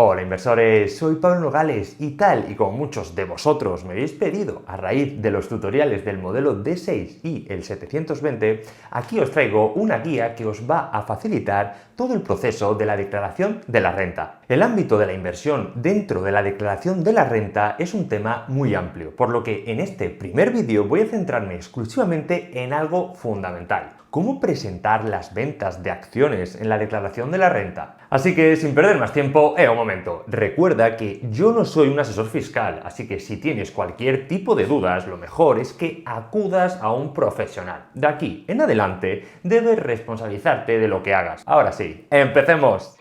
Hola inversores, soy Pablo Nogales y tal y como muchos de vosotros me habéis pedido a raíz de los tutoriales del modelo D6 y el 720, aquí os traigo una guía que os va a facilitar todo el proceso de la declaración de la renta. El ámbito de la inversión dentro de la declaración de la renta es un tema muy amplio, por lo que en este primer vídeo voy a centrarme exclusivamente en algo fundamental: cómo presentar las ventas de acciones en la declaración de la renta. Así que sin perder más tiempo, un momento, recuerda que yo no soy un asesor fiscal, así que si tienes cualquier tipo de dudas, lo mejor es que acudas a un profesional. De aquí en adelante debes responsabilizarte de lo que hagas. Ahora sí, ¡empecemos!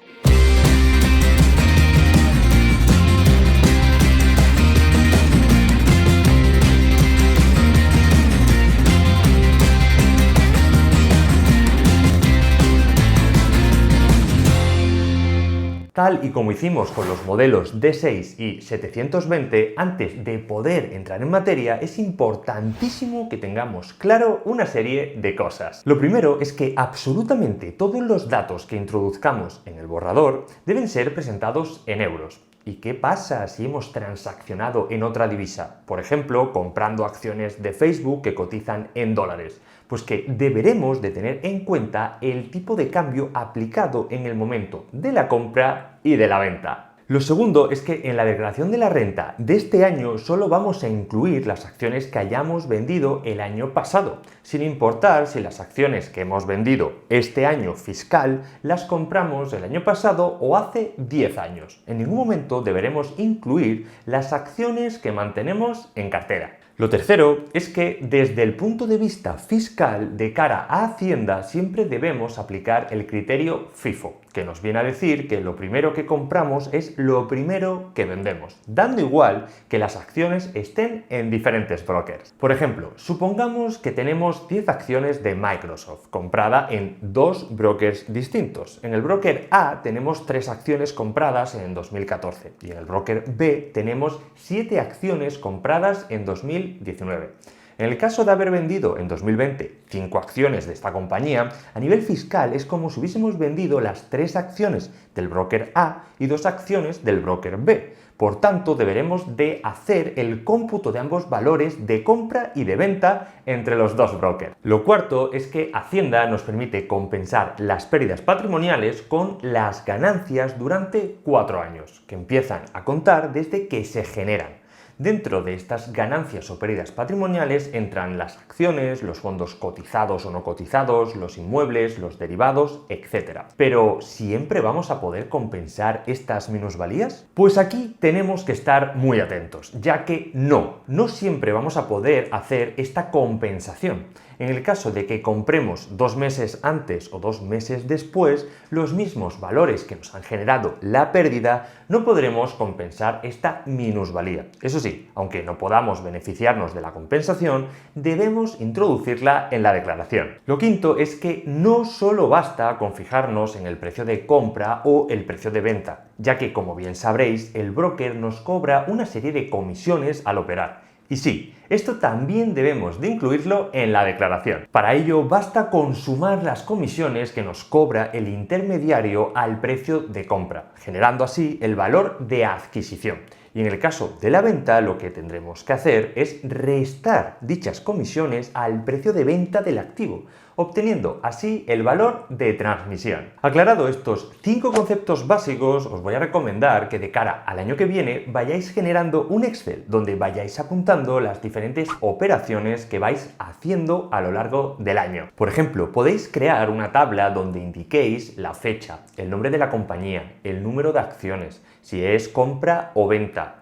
Tal y como hicimos con los modelos D6 y 720, antes de poder entrar en materia, es importantísimo que tengamos claro una serie de cosas. Lo primero es que absolutamente todos los datos que introduzcamos en el borrador deben ser presentados en euros. ¿Y qué pasa si hemos transaccionado en otra divisa? Por ejemplo, comprando acciones de Facebook que cotizan en dólares. Pues que deberemos de tener en cuenta el tipo de cambio aplicado en el momento de la compra y de la venta. Lo segundo es que en la declaración de la renta de este año solo vamos a incluir las acciones que hayamos vendido el año pasado, sin importar si las acciones que hemos vendido este año fiscal las compramos el año pasado o hace 10 años. En ningún momento deberemos incluir las acciones que mantenemos en cartera. Lo tercero es que desde el punto de vista fiscal, de cara a Hacienda, siempre debemos aplicar el criterio FIFO, que nos viene a decir que lo primero que compramos es lo primero que vendemos, dando igual que las acciones estén en diferentes brokers. Por ejemplo, supongamos que tenemos 10 acciones de Microsoft comprada en dos brokers distintos. En el broker A tenemos 3 acciones compradas en 2014 y en el broker B tenemos 7 acciones compradas en 2019. En el caso de haber vendido en 2020 5 acciones de esta compañía, a nivel fiscal es como si hubiésemos vendido las 3 acciones del broker A y 2 acciones del broker B. Por tanto, deberemos de hacer el cómputo de ambos valores de compra y de venta entre los dos brokers. Lo cuarto es que Hacienda nos permite compensar las pérdidas patrimoniales con las ganancias durante 4 años, que empiezan a contar desde que se generan. Dentro de estas ganancias o pérdidas patrimoniales entran las acciones, los fondos cotizados o no cotizados, los inmuebles, los derivados, etc. Pero ¿siempre vamos a poder compensar estas minusvalías? Pues aquí tenemos que estar muy atentos, ya que no siempre vamos a poder hacer esta compensación. En el caso de que compremos 2 meses antes o 2 meses después, los mismos valores que nos han generado la pérdida, no podremos compensar esta minusvalía. Eso sí, aunque no podamos beneficiarnos de la compensación, debemos introducirla en la declaración. Lo quinto es que no solo basta con fijarnos en el precio de compra o el precio de venta, ya que, como bien sabréis, el broker nos cobra una serie de comisiones al operar. Y sí, esto también debemos de incluirlo en la declaración. Para ello basta con sumar las comisiones que nos cobra el intermediario al precio de compra, generando así el valor de adquisición. Y en el caso de la venta, lo que tendremos que hacer es restar dichas comisiones al precio de venta del activo, obteniendo así el valor de transmisión. Aclarado estos 5 conceptos básicos, os voy a recomendar que de cara al año que viene vayáis generando un Excel donde vayáis apuntando las diferentes operaciones que vais haciendo a lo largo del año. Por ejemplo, podéis crear una tabla donde indiquéis la fecha, el nombre de la compañía, el número de acciones, si es compra o venta.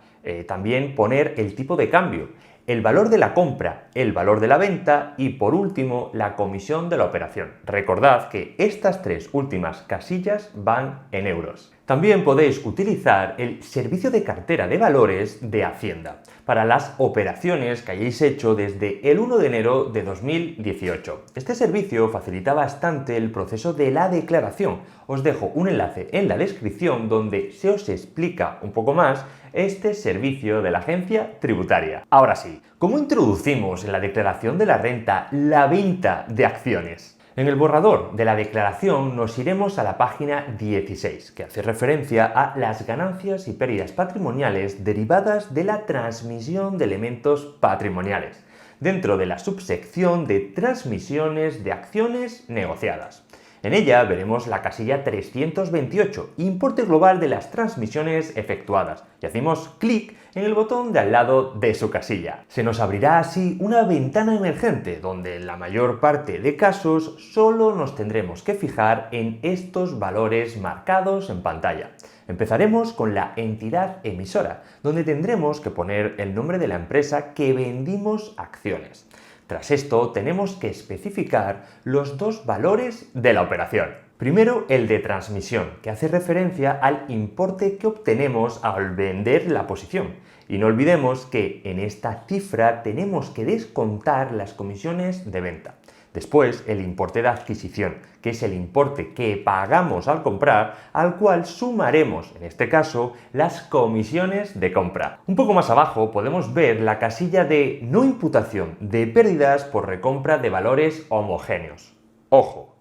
También poner el tipo de cambio, el valor de la compra, el valor de la venta y, por último, la comisión de la operación. Recordad que estas 3 últimas casillas van en euros. También podéis utilizar el servicio de cartera de valores de Hacienda para las operaciones que hayáis hecho desde el 1 de enero de 2018. Este servicio facilita bastante el proceso de la declaración. Os dejo un enlace en la descripción donde se os explica un poco más este servicio de la agencia tributaria. Ahora sí, ¿cómo introducimos en la declaración de la renta la venta de acciones? En el borrador de la declaración nos iremos a la página 16, que hace referencia a las ganancias y pérdidas patrimoniales derivadas de la transmisión de elementos patrimoniales, dentro de la subsección de transmisiones de acciones negociadas. En ella veremos la casilla 328, importe global de las transmisiones efectuadas, y hacemos clic en el botón de al lado de su casilla. Se nos abrirá así una ventana emergente, donde en la mayor parte de casos solo nos tendremos que fijar en estos valores marcados en pantalla. Empezaremos con la entidad emisora, donde tendremos que poner el nombre de la empresa que vendimos acciones. Tras esto, tenemos que especificar los dos valores de la operación. Primero, el de transmisión, que hace referencia al importe que obtenemos al vender la posición. Y no olvidemos que en esta cifra tenemos que descontar las comisiones de venta. Después, el importe de adquisición, que es el importe que pagamos al comprar, al cual sumaremos, en este caso, las comisiones de compra. Un poco más abajo podemos ver la casilla de no imputación de pérdidas por recompra de valores homogéneos. Ojo,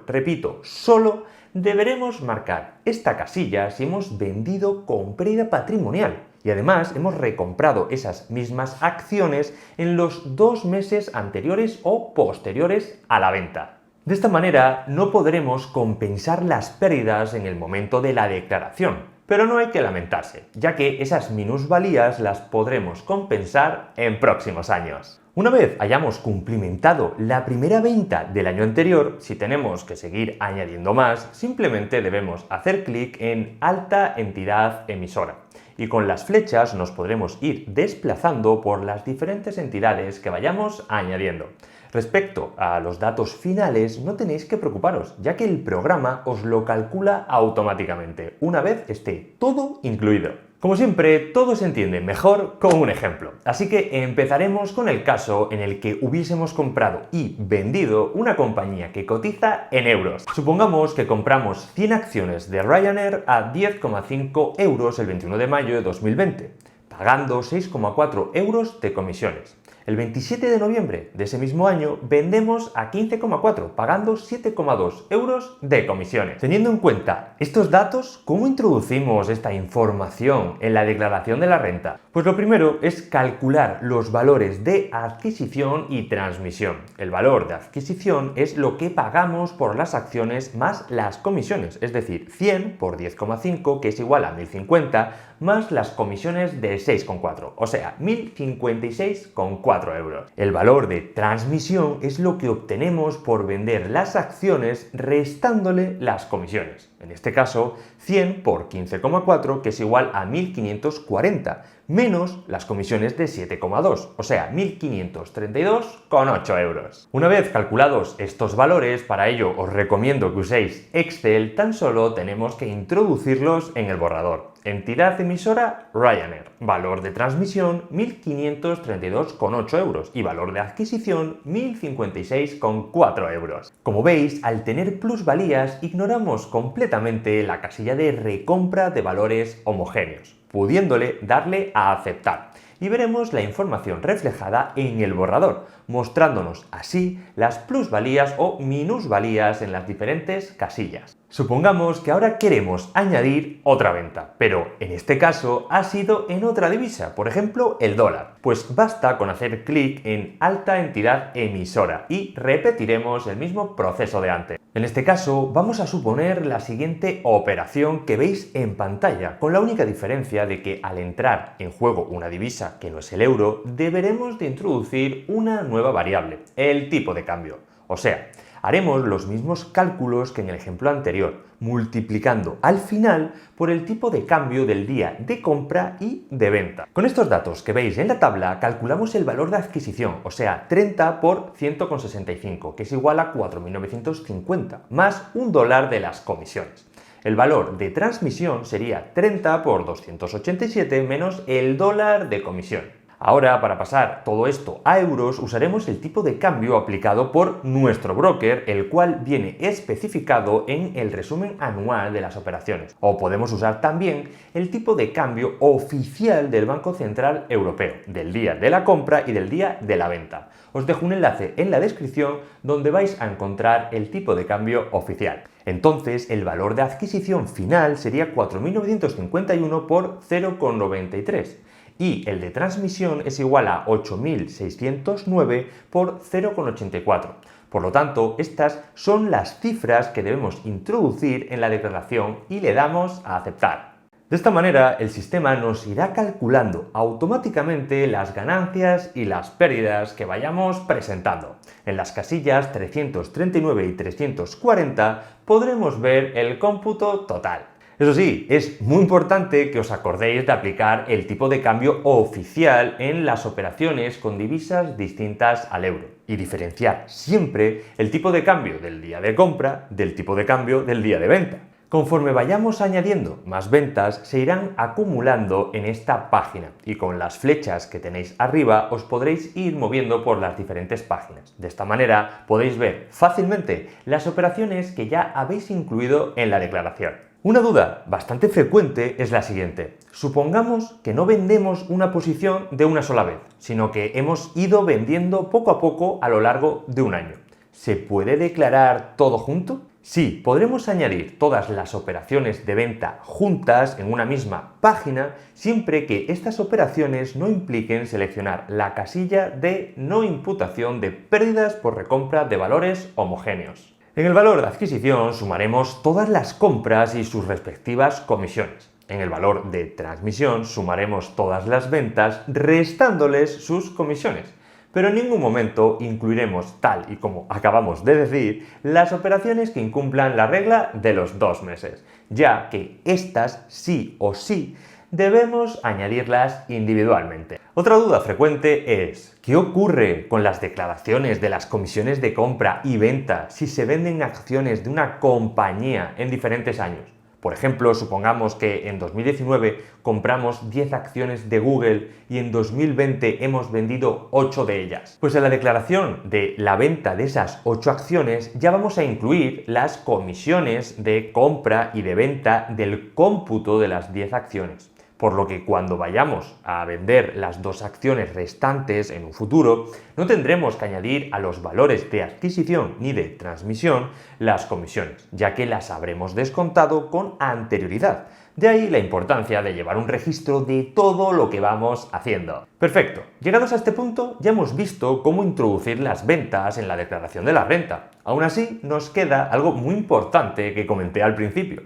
repito, solo deberemos marcar esta casilla si hemos vendido con pérdida patrimonial. Y además hemos recomprado esas mismas acciones en los 2 meses anteriores o posteriores a la venta. De esta manera no podremos compensar las pérdidas en el momento de la declaración, pero no hay que lamentarse, ya que esas minusvalías las podremos compensar en próximos años. Una vez hayamos cumplimentado la primera venta del año anterior, si tenemos que seguir añadiendo más, simplemente debemos hacer clic en Alta Entidad Emisora. Y con las flechas nos podremos ir desplazando por las diferentes entidades que vayamos añadiendo. Respecto a los datos finales, no tenéis que preocuparos, ya que el programa os lo calcula automáticamente, una vez esté todo incluido. Como siempre, todo se entiende mejor con un ejemplo. Así que empezaremos con el caso en el que hubiésemos comprado y vendido una compañía que cotiza en euros. Supongamos que compramos 100 acciones de Ryanair a 10,5 euros el 21 de mayo de 2020, pagando 6,4 euros de comisiones. El 27 de noviembre de ese mismo año vendemos a 15,4, pagando 7,2 euros de comisiones. Teniendo en cuenta estos datos, ¿cómo introducimos esta información en la declaración de la renta? Pues lo primero es calcular los valores de adquisición y transmisión. El valor de adquisición es lo que pagamos por las acciones más las comisiones, es decir, 100 por 10,5, que es igual a 1050, más las comisiones de 6,4, o sea, 1056,4 euros. El valor de transmisión es lo que obtenemos por vender las acciones restándole las comisiones. En este caso, 100 por 15,4, que es igual a 1540, menos las comisiones de 7,2, o sea, 1532,8 euros. Una vez calculados estos valores, para ello os recomiendo que uséis Excel, tan solo tenemos que introducirlos en el borrador. Entidad emisora Ryanair, valor de transmisión 1532,8 euros y valor de adquisición 1056,4 euros. Como veis, al tener plusvalías ignoramos completamente la casilla de recompra de valores homogéneos, pudiéndole darle a aceptar. Y veremos la información reflejada en el borrador, mostrándonos así las plusvalías o minusvalías en las diferentes casillas. Supongamos que ahora queremos añadir otra venta, pero en este caso ha sido en otra divisa, por ejemplo el dólar. Pues basta con hacer clic en Alta Entidad Emisora y repetiremos el mismo proceso de antes. En este caso vamos a suponer la siguiente operación que veis en pantalla, con la única diferencia de que al entrar en juego una divisa que no es el euro, deberemos de introducir una nueva variable, el tipo de cambio. O sea, haremos los mismos cálculos que en el ejemplo anterior, multiplicando al final por el tipo de cambio del día de compra y de venta. Con estos datos que veis en la tabla, calculamos el valor de adquisición, o sea, 30 por 100,65, que es igual a 4.950, más $1 de las comisiones. El valor de transmisión sería 30 por 287 menos el dólar de comisión. Ahora, para pasar todo esto a euros, usaremos el tipo de cambio aplicado por nuestro broker, el cual viene especificado en el resumen anual de las operaciones. O podemos usar también el tipo de cambio oficial del Banco Central Europeo, del día de la compra y del día de la venta. Os dejo un enlace en la descripción donde vais a encontrar el tipo de cambio oficial. Entonces, el valor de adquisición final sería 4.951 por 0,93. Y el de transmisión es igual a 8.609 por 0,84. Por lo tanto, estas son las cifras que debemos introducir en la declaración y le damos a aceptar. De esta manera, el sistema nos irá calculando automáticamente las ganancias y las pérdidas que vayamos presentando. En las casillas 339 y 340 podremos ver el cómputo total. Eso sí, es muy importante que os acordéis de aplicar el tipo de cambio oficial en las operaciones con divisas distintas al euro y diferenciar siempre el tipo de cambio del día de compra del tipo de cambio del día de venta. Conforme vayamos añadiendo más ventas, se irán acumulando en esta página y con las flechas que tenéis arriba os podréis ir moviendo por las diferentes páginas. De esta manera podéis ver fácilmente las operaciones que ya habéis incluido en la declaración. Una duda bastante frecuente es la siguiente. Supongamos que no vendemos una posición de una sola vez, sino que hemos ido vendiendo poco a poco a lo largo de un año. ¿Se puede declarar todo junto? Sí, podremos añadir todas las operaciones de venta juntas en una misma página siempre que estas operaciones no impliquen seleccionar la casilla de no imputación de pérdidas por recompra de valores homogéneos. En el valor de adquisición sumaremos todas las compras y sus respectivas comisiones. En el valor de transmisión sumaremos todas las ventas restándoles sus comisiones. Pero en ningún momento incluiremos, tal y como acabamos de decir, las operaciones que incumplan la regla de los 2 meses, ya que estas sí o sí debemos añadirlas individualmente. Otra duda frecuente es, ¿qué ocurre con las declaraciones de las comisiones de compra y venta si se venden acciones de una compañía en diferentes años? Por ejemplo, supongamos que en 2019 compramos 10 acciones de Google y en 2020 hemos vendido 8 de ellas. Pues en la declaración de la venta de esas 8 acciones ya vamos a incluir las comisiones de compra y de venta del cómputo de las 10 acciones. Por lo que cuando vayamos a vender las 2 acciones restantes en un futuro, no tendremos que añadir a los valores de adquisición ni de transmisión las comisiones, ya que las habremos descontado con anterioridad. De ahí la importancia de llevar un registro de todo lo que vamos haciendo. Perfecto, llegados a este punto ya hemos visto cómo introducir las ventas en la declaración de la renta. Aún así, nos queda algo muy importante que comenté al principio.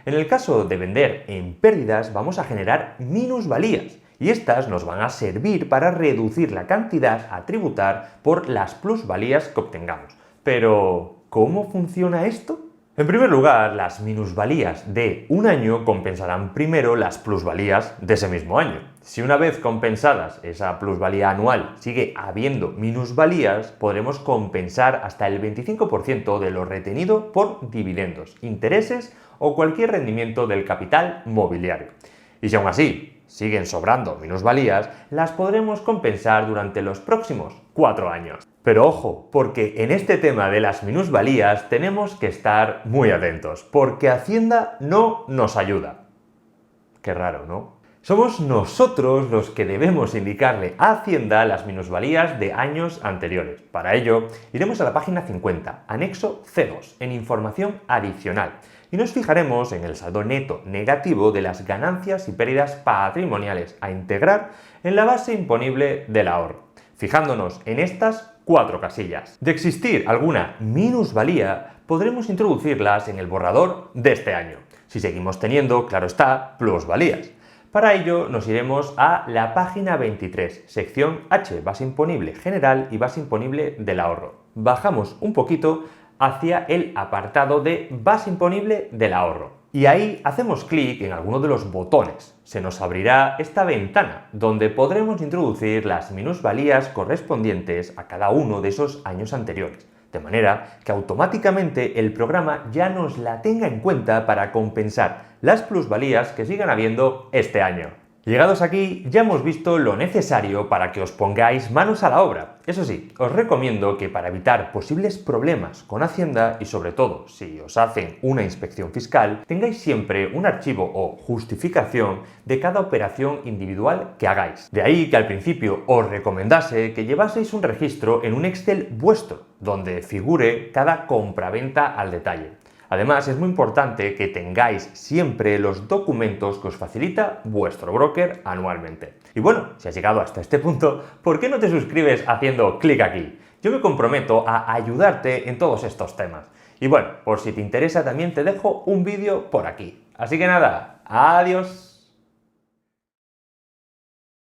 En el caso de vender en pérdidas vamos a generar minusvalías y estas nos van a servir para reducir la cantidad a tributar por las plusvalías que obtengamos. Pero, ¿cómo funciona esto? En primer lugar, las minusvalías de un año compensarán primero las plusvalías de ese mismo año. Si una vez compensadas esa plusvalía anual sigue habiendo minusvalías, podremos compensar hasta el 25% de lo retenido por dividendos, intereses o cualquier rendimiento del capital mobiliario. Y si aún así siguen sobrando minusvalías, las podremos compensar durante los próximos 4 años. Pero ojo, porque en este tema de las minusvalías tenemos que estar muy atentos, porque Hacienda no nos ayuda. Qué raro, ¿no? Somos nosotros los que debemos indicarle a Hacienda las minusvalías de años anteriores. Para ello, iremos a la página 50, anexo C2, en información adicional, y nos fijaremos en el saldo neto negativo de las ganancias y pérdidas patrimoniales a integrar en la base imponible del ahorro, fijándonos en estas 4 casillas. De existir alguna minusvalía, podremos introducirlas en el borrador de este año. Si seguimos teniendo, claro está, plusvalías. Para ello nos iremos a la página 23, sección H, base imponible general y base imponible del ahorro. Bajamos un poquito hacia el apartado de base imponible del ahorro. Y ahí hacemos clic en alguno de los botones. Se nos abrirá esta ventana donde podremos introducir las minusvalías correspondientes a cada uno de esos años anteriores, de manera que automáticamente el programa ya nos la tenga en cuenta para compensar las plusvalías que sigan habiendo este año. Llegados aquí, ya hemos visto lo necesario para que os pongáis manos a la obra. Eso sí, os recomiendo que para evitar posibles problemas con Hacienda y sobre todo si os hacen una inspección fiscal, tengáis siempre un archivo o justificación de cada operación individual que hagáis. De ahí que al principio os recomendase que llevaseis un registro en un Excel vuestro, donde figure cada compraventa al detalle. Además, es muy importante que tengáis siempre los documentos que os facilita vuestro broker anualmente. Y bueno, si has llegado hasta este punto, ¿por qué no te suscribes haciendo clic aquí? Yo me comprometo a ayudarte en todos estos temas. Y bueno, por si te interesa también te dejo un vídeo por aquí. Así que nada, adiós.